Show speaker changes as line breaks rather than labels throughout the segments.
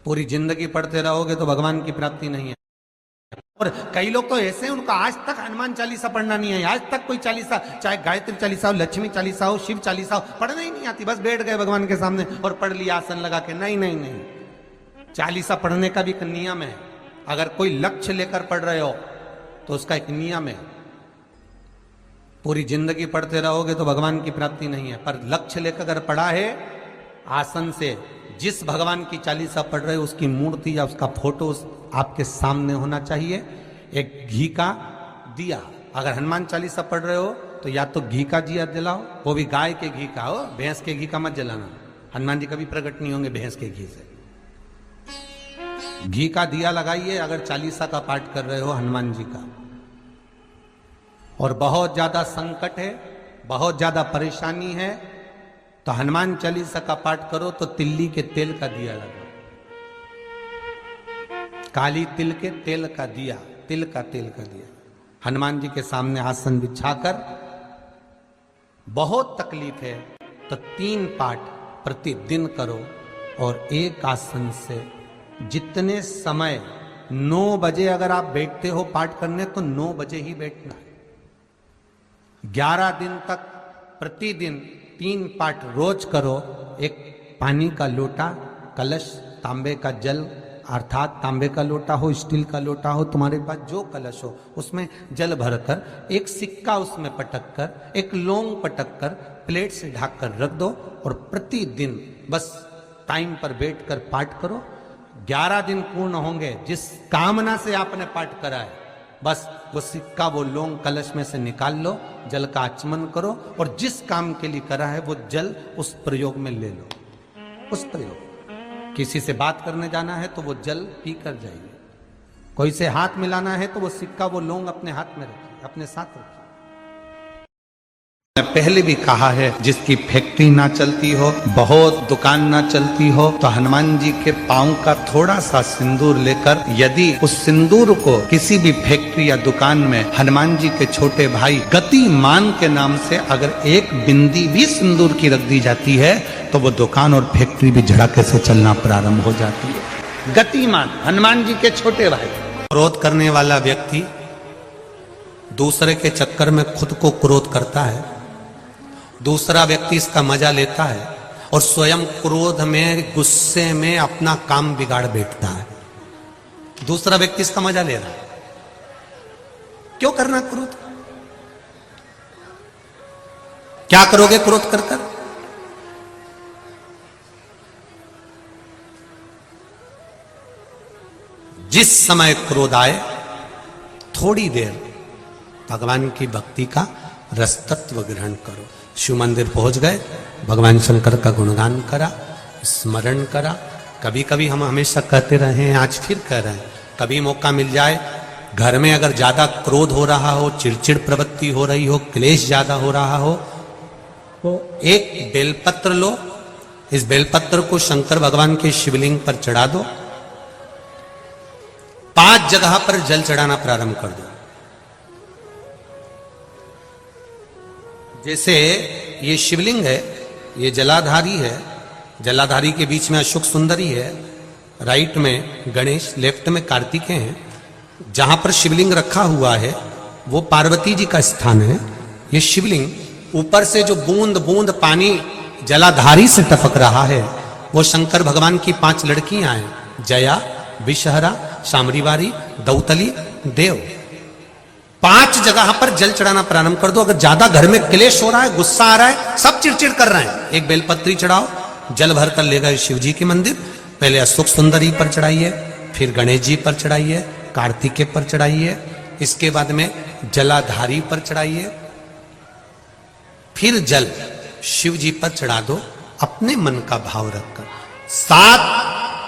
पूरी जिंदगी पढ़ते रहोगे तो भगवान की प्राप्ति नहीं है। और कई लोग तो ऐसे हैं, उनका आज तक हनुमान चालीसा पढ़ना नहीं है, आज तक कोई चालीसा, चाहे गायत्री चालीसा हो, लक्ष्मी चालीसा हो, शिव चालीसा हो, पढ़ना ही नहीं आती। बस बैठ गए भगवान के सामने और पढ़ लिया आसन लगा के। नहीं नहीं नहीं, चालीसा पढ़ने का भी एक नियम है। अगर कोई लक्ष्य लेकर पढ़ रहे हो तो उसका एक नियम है। पूरी जिंदगी पढ़ते रहोगे तो भगवान की प्राप्ति नहीं है, पर लक्ष्य लेकर अगर पढ़ा है आसन से, जिस भगवान की चालीसा पढ़ रहे हो उसकी मूर्ति या उसका फोटो आपके सामने होना चाहिए। एक घी का दिया, अगर हनुमान चालीसा पढ़ रहे हो तो या तो घी का दिया जलाओ, वो भी गाय के घी का हो, भैंस के घी का मत जलाना। हनुमान जी कभी प्रकट नहीं होंगे भैंस के घी से। घी का दिया लगाइए अगर चालीसा का पाठ कर रहे हो हनुमान जी का। और बहुत ज्यादा संकट है, बहुत ज्यादा परेशानी है तो हनुमान चालीसा का पाठ करो तो तिल्ली के तेल का दिया लगाओ, काली तिल के तेल का दिया, तिल का तेल का दिया हनुमान जी के सामने आसन बिछाकर। बहुत तकलीफ है तो 3 पाठ प्रतिदिन करो और एक आसन से जितने समय 9 बजे अगर आप बैठते हो पाठ करने तो 9 बजे ही बैठना है। 11 दिन तक प्रतिदिन 3 पाठ रोज करो। एक पानी का लोटा, कलश, तांबे का जल अर्थात तांबे का लोटा हो, स्टील का लोटा हो, तुम्हारे पास जो कलश हो उसमें जल भरकर, एक सिक्का उसमें पटक कर, एक लौंग पटक कर प्लेट से ढक कर रख दो और प्रतिदिन बस टाइम पर बैठकर पाठ करो। 11 दिन पूर्ण होंगे, जिस कामना से आपने पाठ करा है बस वो सिक्का, वो लौंग कलश में से निकाल लो, जल का आचमन करो और जिस काम के लिए करा है वो जल उस प्रयोग में ले लो। उस प्रयोग, किसी से बात करने जाना है तो वो जल पी कर जाइए, कोई से हाथ मिलाना है तो वो सिक्का, वो लौंग अपने हाथ में रखिए, अपने साथ रखिए। मैं पहले भी कहा है, जिसकी फैक्ट्री ना चलती हो, बहुत दुकान ना चलती हो, तो हनुमान जी के पांव का थोड़ा सा सिंदूर लेकर यदि उस सिंदूर को किसी भी फैक्ट्री या दुकान में हनुमान जी के छोटे भाई गतिमान के नाम से अगर एक बिंदी भी सिंदूर की रख दी जाती है तो वो दुकान और फैक्ट्री भी झड़के से चलना प्रारंभ हो जाती है। गतिमान हनुमान जी के छोटे भाई। क्रोध करने वाला व्यक्ति दूसरे के चक्कर में खुद को क्रोध करता है, दूसरा व्यक्ति इसका मजा लेता है और स्वयं क्रोध में, गुस्से में अपना काम बिगाड़ बैठता है। दूसरा व्यक्ति इसका मजा ले रहा है। क्यों करना क्रोध? क्या करोगे क्रोध कर कर? जिस समय क्रोध आए थोड़ी देर भगवान की भक्ति का रसतत्व ग्रहण करो। शिव मंदिर पहुंच गए, भगवान शंकर का गुणगान करा, स्मरण करा। कभी कभी हम हमेशा कहते रहे हैं, आज फिर कह रहे हैं, कभी मौका मिल जाए, घर में अगर ज्यादा क्रोध हो रहा हो, चिड़चिड़ प्रवृत्ति हो रही हो, क्लेश ज्यादा हो रहा हो, तो एक बेलपत्र लो, इस बेलपत्र को शंकर भगवान के शिवलिंग पर चढ़ा दो, 5 जगह पर जल चढ़ाना प्रारंभ कर दो। जैसे ये शिवलिंग है, ये जलाधारी है, जलाधारी के बीच में अशोक सुंदरी है, राइट में गणेश, लेफ्ट में कार्तिकेय हैं। जहां पर शिवलिंग रखा हुआ है वो पार्वती जी का स्थान है। ये शिवलिंग ऊपर से जो बूंद बूंद पानी जलाधारी से टपक रहा है वो शंकर भगवान की 5 लड़कियां हैं, जया, विषहरा, शामरीवारी, दौतली, देव। 5 जगह पर जल चढ़ाना प्रारंभ कर दो। अगर ज्यादा घर में क्लेश हो रहा है, गुस्सा आ रहा है, सब चिड़चिड़ कर रहे हैं, एक बेलपत्री चढ़ाओ, जल भर कर ले गए शिव जी के मंदिर, पहले अशोक सुंदरी पर चढ़ाइए, फिर गणेश जी पर चढ़ाइए, कार्तिकेय पर चढ़ाइए, इसके बाद में जलाधारी पर चढ़ाइए, फिर जल शिव जी पर चढ़ा दो अपने मन का भाव रखकर।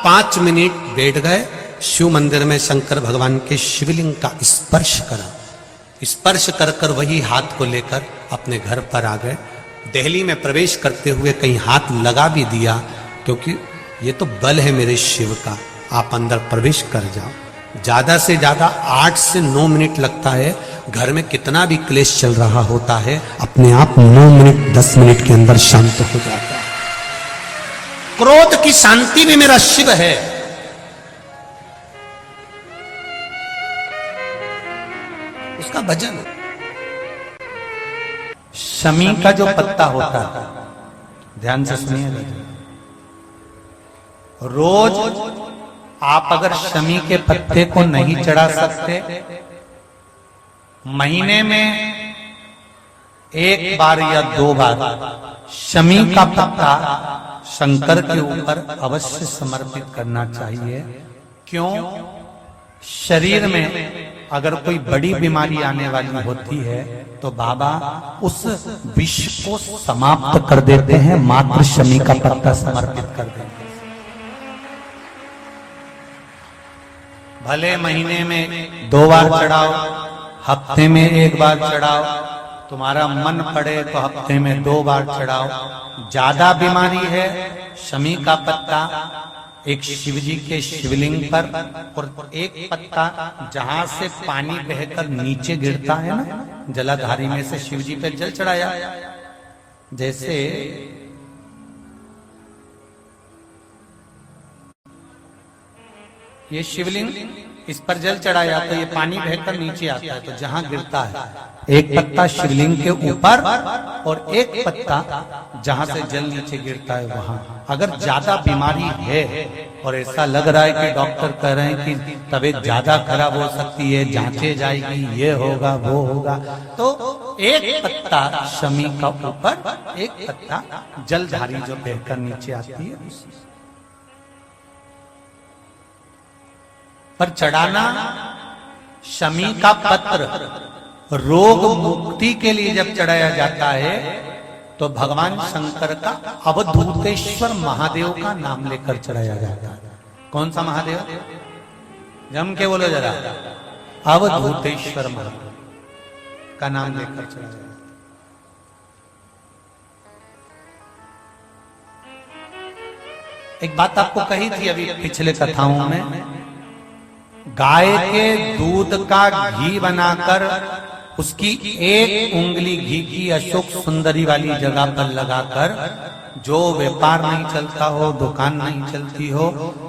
5 मिनट बैठ गए, शिव मंदिर में शंकर भगवान के शिवलिंग का स्पर्श करा, स्पर्श कर कर वही हाथ को लेकर अपने घर पर आ गए। दिल्ली में प्रवेश करते हुए कहीं हाथ लगा भी दिया, क्योंकि ये तो बल है मेरे शिव का, आप अंदर प्रवेश कर जाओ। ज्यादा से ज्यादा 8 से 9 मिनट लगता है। घर में कितना भी क्लेश चल रहा होता है, अपने आप 9 मिनट 10 मिनट के अंदर शांत हो जाता है। क्रोध की शांति भी मेरा शिव है, उसका भजन। शमी का जो पत्ता होता है, ध्यान से सुनिएगा, रोज आप अगर शमी के पत्ते को नहीं चढ़ा सकते, महीने में एक बार या 2 बार शमी का पत्ता शंकर के ऊपर अवश्य समर्पित करना चाहिए। क्यों? शरीर में अगर कोई बड़ी बीमारी आने वाली होती है तो बाबा उस विष को समाप्त कर देते हैं, मात्र शमी का पत्ता समर्पित कर देते हैं। भले महीने में 2 बार चढ़ाओ, हफ्ते में 1 बार चढ़ाओ, तुम्हारा मन पड़े तो हफ्ते में 2 बार चढ़ाओ। ज्यादा बीमारी है, शमी का पत्ता एक शिव जी के शिवलिंग पर, और एक पत्ता जहां से पानी बहकर नीचे गिरता है ना, जलाधारी में से शिव जी पे जल चढ़ाया। जैसे ये शिवलिंग, इस पर जल चढ़ाया तो ये पानी बहकर नीचे आता है, तो जहां गिरता है एक पत्ता शिवलिंग के ऊपर और एक पत्ता जहां से जल नीचे गिरता है वहां। अगर ज्यादा बीमारी है और ऐसा लग रहा है कि डॉक्टर कह रहे हैं कि तबीयत ज्यादा खराब हो सकती है, जांचे जाएगी, ये होगा वो होगा, तो एक पत्ता शमी का ऊपर, एक पत्ता जलधारी जो बहकर नीचे आती है पर चढ़ाना। शमी का पत्र रोग मुक्ति के लिए जब चढ़ाया जाता है तो भगवान शंकर का अवधूतेश्वर महादेव का नाम लेकर चढ़ाया जाता है। कौन सा महादेव? जम के बोलो जरा। अवधूतेश्वर महादेव का नाम लेकर चढ़ाया जाता है। एक बात आपको कही थी अभी पिछले कथाओं में, गाय के दूध का घी बनाकर उसकी एक उंगली घी की अशोक सुंदरी वाली जगह पर लगाकर, जो व्यापार नहीं चलता हो, दुकान नहीं चलती हो,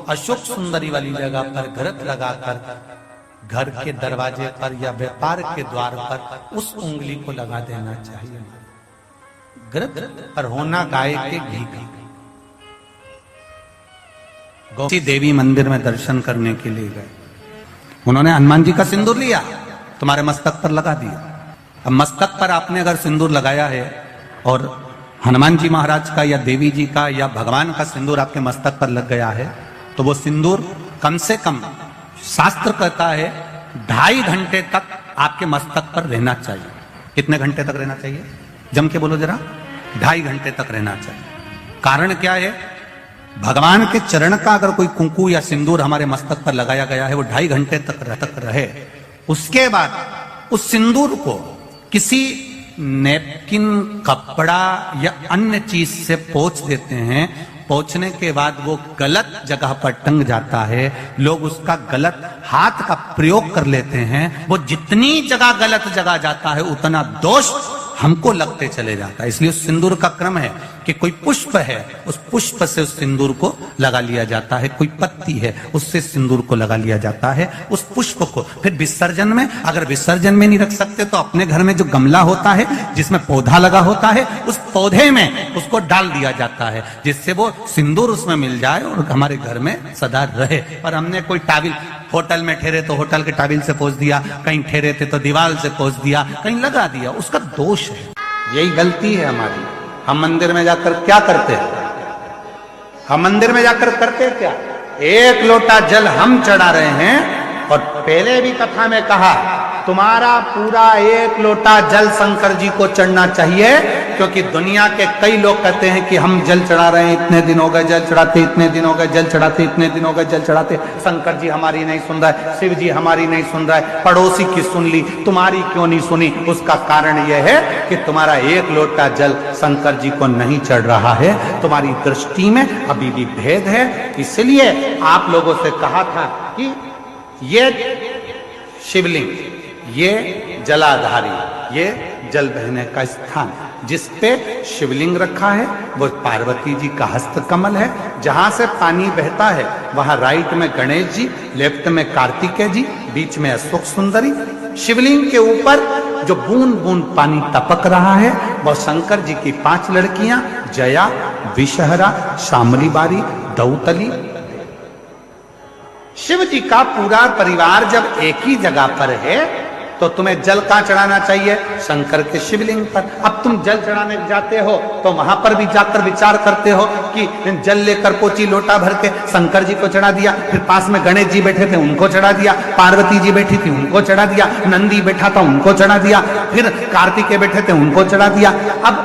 अशोक सुंदरी वाली जगह पर घृत लगाकर घर के दरवाजे पर या व्यापार के द्वार पर उस उंगली को लगा देना चाहिए। घृत पर होना गाय के घी का। गौरी देवी मंदिर में दर्शन करने के लिए गए, उन्होंने हनुमान जी का सिंदूर लिया, तुम्हारे मस्तक पर लगा दिया। अब मस्तक पर आपने अगर सिंदूर लगाया है और हनुमान जी महाराज का या देवी जी का या भगवान का सिंदूर आपके मस्तक पर लग गया है, तो वो सिंदूर कम से कम शास्त्र कहता है 2.5 घंटे तक आपके मस्तक पर रहना चाहिए। कितने घंटे तक रहना चाहिए? जम के बोलो जरा। 2.5 घंटे तक रहना चाहिए। कारण क्या है? भगवान के चरण का अगर कोई कुंकू या सिंदूर हमारे मस्तक पर लगाया गया है, वो 2.5 घंटे तक रहे। उसके बाद उस सिंदूर को किसी नैपकिन, कपड़ा या अन्य चीज से पोंछ देते हैं। पोंछने के बाद वो गलत जगह पर टंग जाता है, लोग उसका गलत हाथ का प्रयोग कर लेते हैं। वो जितनी जगह गलत जगह जाता है उतना दोष हमको लगते चले जाता है। इसलिए उस सिंदूर का क्रम है कि कोई पुष्प है, उस पुष्प से उस सिंदूर को लगा लिया जाता है, कोई पत्ती है उससे सिंदूर को लगा लिया जाता है, उस पुष्प को। फिर विसर्जन में, अगर विसर्जन में नहीं रख सकते तो अपने घर में जो गमला होता है जिसमें पौधा लगा होता है, उस पौधे में उसको डाल दिया जाता है, जिससे वो सिंदूर उसमें मिल जाए और हमारे घर में सदा रहे। पर हमने कोई टाविल, होटल में ठहरे तो होटल के टाविल से पोंछ दिया, कहीं ठहरे थे तो दीवार से पोंछ दिया, कहीं लगा दिया, उसका दोष है। यही गलती है हमारी। हम मंदिर में जाकर क्या करते हैं? हम मंदिर में जाकर करते क्या? 1 लोटा जल हम चढ़ा रहे हैं, और पहले भी कथा में कहा तुम्हारा पूरा 1 लोटा जल शंकर जी को चढ़ना चाहिए, क्योंकि दुनिया के कई लोग कहते हैं कि हम जल चढ़ा रहे हैं, इतने दिन हो गए जल चढ़ाते, इतने दिन हो गए जल चढ़ाते, इतने दिन हो गए जल चढ़ाते, शंकर जी हमारी नहीं सुन रहा है, शिव जी हमारी नहीं सुन रहा है, पड़ोसी की सुन ली, तुम्हारी क्यों नहीं सुनी? उसका कारण यह है कि तुम्हारा 1 लोटा जल शंकर जी को नहीं चढ़ रहा है, तुम्हारी दृष्टि में अभी भी भेद है। इसलिए आप लोगों से कहा था कि ये शिवलिंग, ये जलाधारी, ये जल बहने का स्थान, जिस पे शिवलिंग रखा है वो पार्वती जी का हस्त कमल है। जहां से पानी बहता है वहां राइट में गणेश जी, लेफ्ट में कार्तिकेय जी, बीच में अशोक सुंदरी, शिवलिंग के ऊपर जो बूंद बूंद पानी टपक रहा है वह शंकर जी की 5 लड़कियां, जया, विषहरा, शामली बारी, दौतली। शिव जी का पूरा परिवार जब एक ही जगह पर है तो तुम्हें जल कहां चढ़ाना चाहिए? शंकर के शिवलिंग पर। अब तुम जल चढ़ाने जाते हो तो वहां पर भी जाकर विचार करते हो कि जल लेकर पोची लोटा भर के शंकर जी को चढ़ा दिया, फिर पास में गणेश जी बैठे थे उनको चढ़ा दिया, पार्वती जी बैठी थी उनको चढ़ा दिया, नंदी बैठा था उनको चढ़ा दिया, फिर कार्तिकेय बैठे थे उनको चढ़ा दिया। अब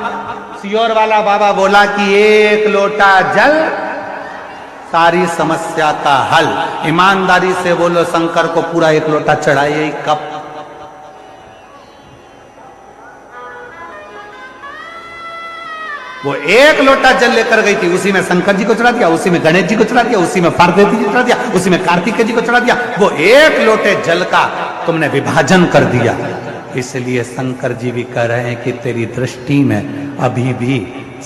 सियोर वाला बाबा बोला कि 1 लोटा जल सारी समस्या का हल। ईमानदारी से बोलो, शंकर को पूरा 1 लोटा चढ़ाइए कब? वो 1 लोटा जल लेकर गई थी, उसी में शंकर जी को चढ़ा दिया, उसी में गणेश जी को चढ़ा दिया, उसी में पार्वती जी को चढ़ा दिया, उसी में कार्तिकेय जी को चढ़ा दिया। वो 1 लोटे जल का तुमने विभाजन कर दिया। इसलिए शंकर जी भी कह रहे हैं कि तेरी दृष्टि में अभी भी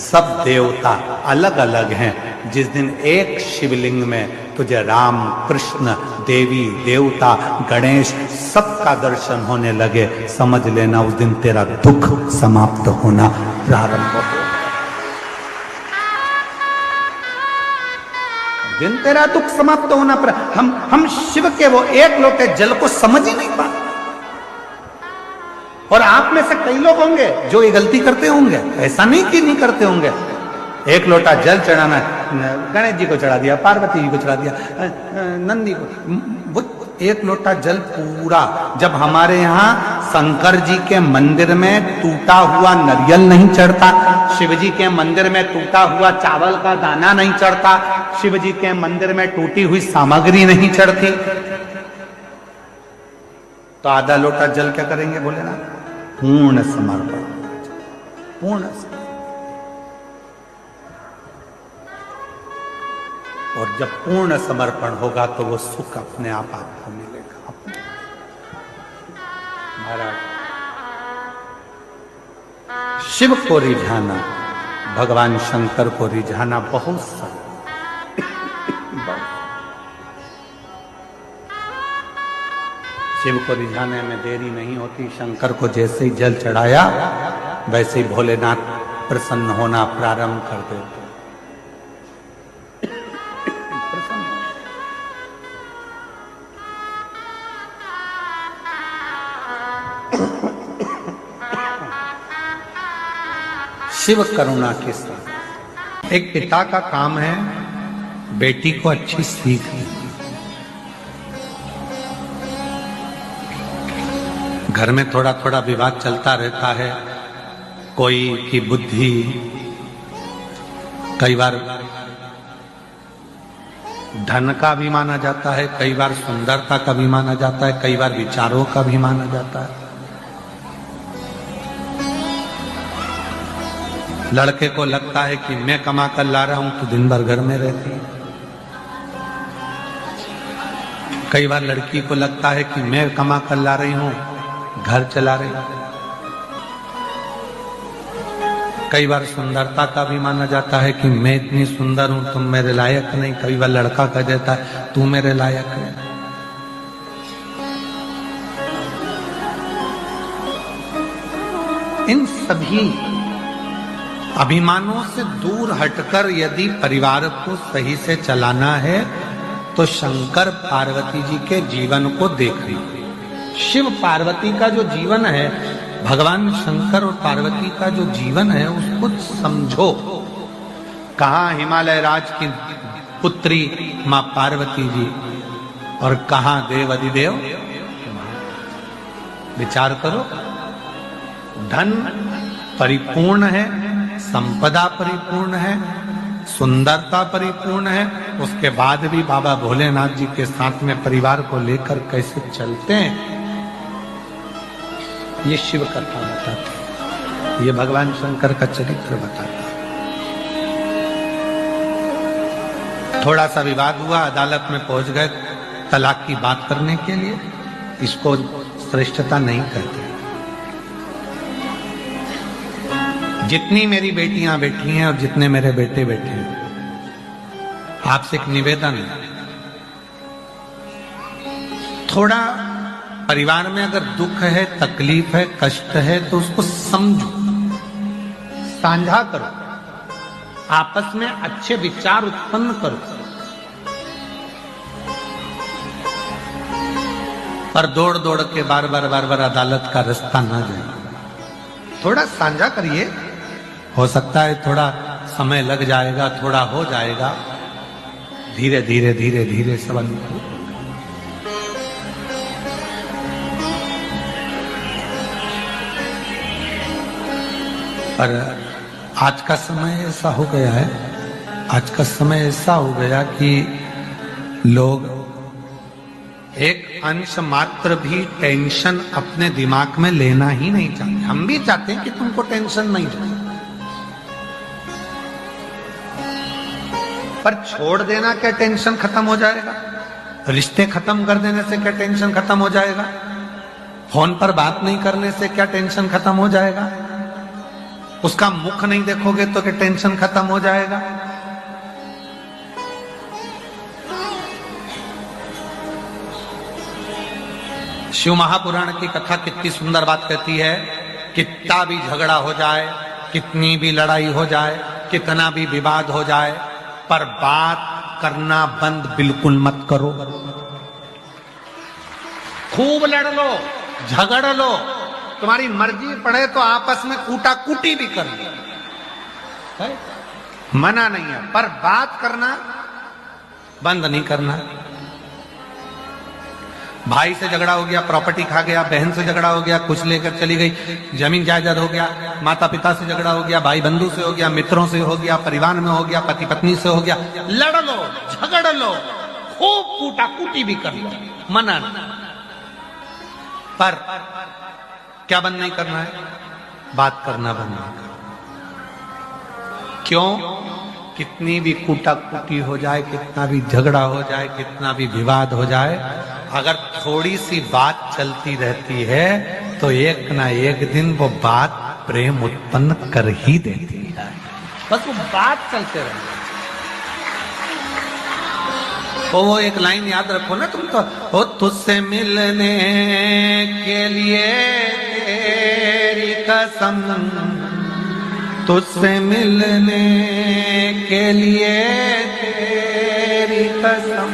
सब देवता अलग अलग हैं। जिस दिन एक शिवलिंग में तुझे राम, कृष्ण, देवी, देवता, गणेश सबका दर्शन होने लगे, समझ लेना उस दिन तेरा दुख समाप्त होना प्रारंभ हो। दिन तेरा दुख समाप्त होना पर हम शिव के वो 1 लोटे जल को समझ ही नहीं पाते। और आप में से कई लोग होंगे जो ये गलती करते होंगे, ऐसा नहीं कि नहीं करते होंगे। 1 लोटा जल चढ़ाना, गणेश जी को चढ़ा दिया, पार्वती जी को चढ़ा दिया, नंदी को, वो 1 लोटा जल पूरा। जब हमारे यहाँ शंकर जी के मंदिर में टूटा हुआ नारियल नहीं चढ़ता, शिव जी के मंदिर में टूटा हुआ चावल का दाना नहीं चढ़ता, शिव जी के मंदिर में टूटी हुई सामग्री नहीं चढ़ती, तो आधा लोटा जल क्या करेंगे? बोले ना, पूर्ण समर्पण, पूर्ण समर्पण। और जब पूर्ण समर्पण होगा तो वो सुख अपने आप आपको मिलेगा। महाराज, शिव को रिझाना, भगवान शंकर को रिझाना बहुत सरल। शिव को रिझाने में देरी नहीं होती। शंकर को जैसे ही जल चढ़ाया वैसे ही भोलेनाथ प्रसन्न होना प्रारंभ कर देते। शिव करुणा के साथ एक पिता का काम है बेटी को अच्छी सीख दी। घर में थोड़ा थोड़ा विवाद चलता रहता है। कोई की बुद्धि कई बार धन का भी माना जाता है, कई बार सुंदरता का भी माना जाता है, कई बार विचारों का भी माना जाता है। लड़के को लगता है कि मैं कमा कर ला रहा हूं तो दिन भर घर में रहती है। कई बार लड़की को लगता है कि मैं कमा कर ला रही हूं, घर चला रही हूं। कई बार सुंदरता का भी माना जाता है कि मैं इतनी सुंदर हूं, तुम मेरे लायक नहीं। कई बार लड़का कह देता है तू मेरे लायक है। इन सभी अभिमानों से दूर हटकर यदि परिवार को सही से चलाना है तो शंकर पार्वती जी के जीवन को देखिए। शिव पार्वती का जो जीवन है, भगवान शंकर और पार्वती का जो जीवन है उसको समझो। कहाँ हिमालय राज की पुत्री मां पार्वती जी और कहाँ देव अधिदेव। विचार करो, धन परिपूर्ण है, संपदा परिपूर्ण है, सुंदरता परिपूर्ण है, उसके बाद भी बाबा भोलेनाथ जी के साथ में परिवार को लेकर कैसे चलते हैं, ये शिव कथा बताती है। ये भगवान शंकर का चरित्र बताता है। थोड़ा सा विवाद हुआ, अदालत में पहुंच गए तलाक की बात करने के लिए। इसको श्रेष्ठता नहीं कहते। जितनी मेरी बेटियां बैठी हैं और जितने मेरे बेटे बैठे हैं, आपसे एक निवेदन है, थोड़ा परिवार में अगर दुख है, तकलीफ है, कष्ट है तो उसको समझो, साझा करो, आपस में अच्छे विचार उत्पन्न करो, पर दौड़ दौड़ के बार बार अदालत का रास्ता ना जाए। थोड़ा साझा करिए, हो सकता है थोड़ा समय लग जाएगा, थोड़ा हो जाएगा, धीरे धीरे धीरे धीरे सब। पर आज का समय ऐसा हो गया है, आज का समय ऐसा हो गया कि लोग एक अंश मात्र भी टेंशन अपने दिमाग में लेना ही नहीं चाहते। हम भी चाहते हैं कि तुमको टेंशन नहीं ले, पर छोड़ देना क्या टेंशन खत्म हो जाएगा? रिश्ते खत्म कर देने से क्या टेंशन खत्म हो जाएगा? फोन पर बात नहीं करने से क्या टेंशन खत्म हो जाएगा? उसका मुख नहीं देखोगे तो क्या टेंशन खत्म हो जाएगा? शिव महापुराण की कथा कितनी सुंदर बात कहती है, कितना भी झगड़ा हो जाए, कितनी भी लड़ाई हो जाए, कितना भी विवाद हो जाए, पर बात करना बंद बिल्कुल मत करो। खूब लड़ लो, झगड़ लो, तुम्हारी मर्जी पड़े तो आपस में कूटा कूटी भी कर लो, मना नहीं है, पर बात करना बंद नहीं करना। भाई से झगड़ा हो गया, प्रॉपर्टी खा गया, बहन से झगड़ा हो गया, कुछ लेकर चली गई, जमीन जायदाद हो गया, माता पिता से झगड़ा हो गया, भाई बंधु से हो गया, मित्रों से हो गया, परिवार में हो गया, पति पत्नी से हो गया, लड़ लो, झगड़ लो, खूब कूटा कूटी भी कर लो, मना नहीं। पर क्या बंद नहीं करना है? बात करना बंद नहीं करना। क्यों? कितनी भी कूटा कूटी हो जाए, कितना भी झगड़ा हो जाए, कितना भी विवाद हो जाए, अगर थोड़ी सी बात चलती रहती है तो एक ना एक दिन वो बात प्रेम उत्पन्न कर ही देती है। बस वो बात चलते रहे। वो एक लाइन याद रखो ना तुम तो, ओ तुझसे मिलने के लिए तेरी कसम, तुझसे मिलने के लिए तेरी कसम,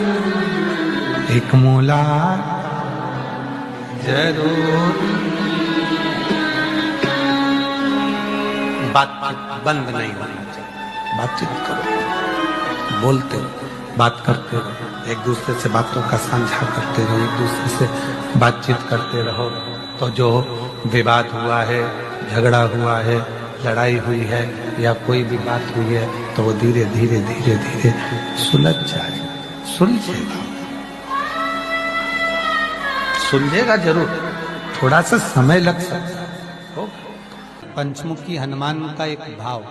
एक मुलाकात जरूर। बातचीत बंद नहीं होना चाहिए, बातचीत करो, बोलते रहो, बात करते रहो, एक दूसरे से बातों का साझा करते रहो, एक दूसरे से बातचीत करते रहो, तो जो विवाद हुआ है, झगड़ा हुआ है, लड़ाई हुई है या कोई भी बात हुई है तो वो धीरे धीरे धीरे धीरे सुलझ जाएगा, सुलझेगा, सुलझेगा जरूर, थोड़ा सा समय लग सकता है। पंचमुखी हनुमान का एक भाव,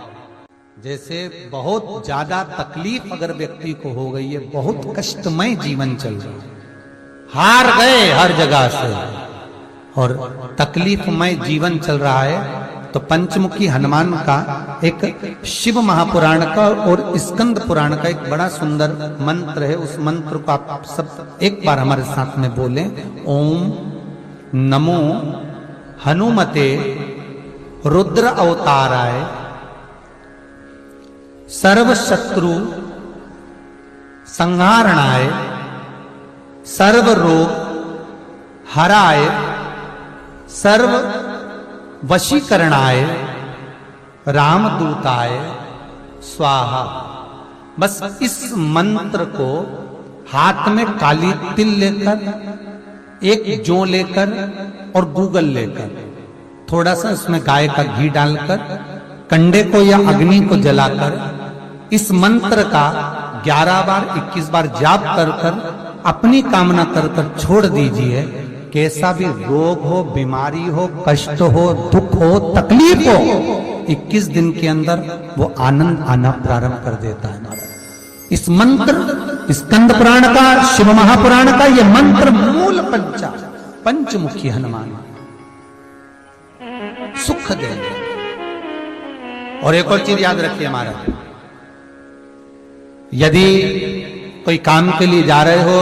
जैसे बहुत ज्यादा तकलीफ अगर व्यक्ति को हो गई है, बहुत कष्टमय जीवन चल रहा है, हार गए हर जगह से और तकलीफमय जीवन चल रहा है, तो पंचमुखी हनुमान का एक शिव महापुराण का और स्कंद पुराण का एक बड़ा सुंदर मंत्र है। उस मंत्र को आप सब एक बार हमारे साथ में बोलें। ओम नमो हनुमते रुद्र अवताराय सर्व शत्रु संहारणाय सर्व रोग हराय सर्व वशीकरणाय रामदूताय स्वाहा। बस इस मंत्र को हाथ में काली तिल लेकर, एक जौ लेकर और गूगल लेकर, थोड़ा सा उसमें गाय का घी डालकर, कंडे को या अग्नि को जलाकर इस मंत्र का 11 बार 21 बार जाप कर कर अपनी कामना कर कर छोड़ दीजिए। कैसा भी रोग हो, बीमारी हो, कष्ट हो, दुख हो, तकलीफ हो, 21 दिन के अंदर वो आनंद आना प्रारंभ कर देता है। इस मंत्र, स्कंद पुराण का, शिव महापुराण का ये मंत्र मूल पंचमुखी हनुमान सुख देंगे। और एक और चीज याद रखिए हमारा, यदि कोई काम के लिए जा रहे हो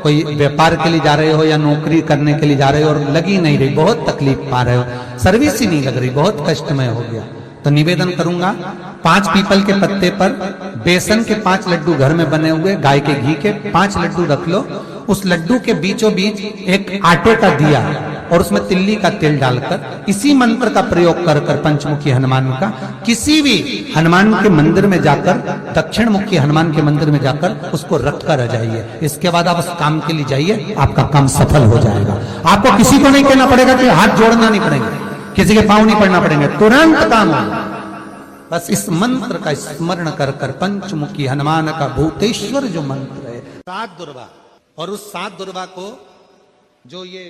कोई व्यापार के लिए जा रहे हो या नौकरी करने के लिए जा रहे हो और लगी नहीं रही, बहुत तकलीफ पा रहे हो, सर्विस ही नहीं लग रही, बहुत कष्टमय हो गया, तो निवेदन करूंगा 5 पीपल के पत्ते पर बेसन के 5 लड्डू घर में बने हुए, गाय के घी के 5 लड्डू रख लो, उस लड्डू के बीचों बीच एक आटे का दिया और उसमें तिल्ली का तेल डालकर इसी मंत्र का प्रयोग कर कर पंचमुखी हनुमान का किसी भी हनुमान के मंदिर में जाकर, दक्षिण मुखी हनुमान के मंदिर में जाकर उसको रख कर आ जाइए। इसके बाद आप उस काम के लिए जाइए, आपका काम सफल हो जाएगा। आपको किसी को नहीं कहना पड़ेगा कि हाथ जोड़ना नहीं पड़ेगा, किसी के पांव नहीं पड़ना पड़ेंगे, तुरंत काम होगा। बस इस मंत्र का स्मरण कर कर पंचमुखी हनुमान का भूतेश्वर जो मंत्र है 7 दुर्वा, और उस 7 दुर्वा को जो ये